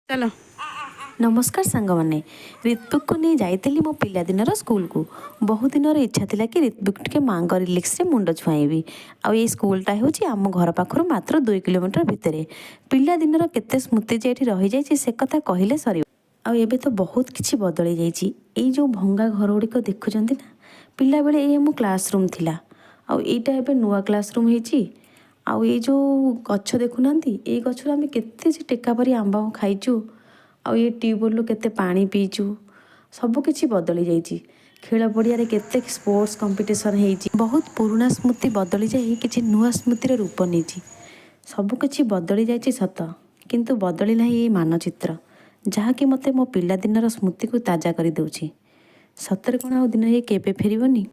चलो नमस्कार सांगमाने ऋतुक को नहीं जाइली मो पिलादिनर स्कूल को बहुत दिन इच्छा थिला कि ऋतुक टे माँ रिलिक्स मुंड छुआईबी आउ ये स्कूलटा हूँ आम घर पाखर मात्र 2 किलोमीटर भितर पिलादिनर केते स्मृति जे रही जाइए से कथा कहले सर आबे तो बहुत किछि बदली जाइए जो भंगा घर गुड़िक देखुं ना पिला बेले ये मो क्लासरूम थिला आउ एटा एबे नुआ क्लासरूम होइछि आउ ये जो गछ देखुना ये गचर आम केते टेका परी आंब खाइचु आउ ये ट्यूबवेल केते पानी पीचु सबकिछि बदली जाइए खेल पड़िया केते स्पोर्ट्स कंपटीशन होइछि बहुत पुराना स्मृति बदली जाई किछि नुआ स्मृतिर रूप नहीं सबकिछि बदली जाइए सत किंतु बदली ना ये मानचित्र जहाँकि मते मो पिलादिनर स्मृति को ताजा कर दउछि सତରେ कौन आ दिन ये केबे फेरबनी।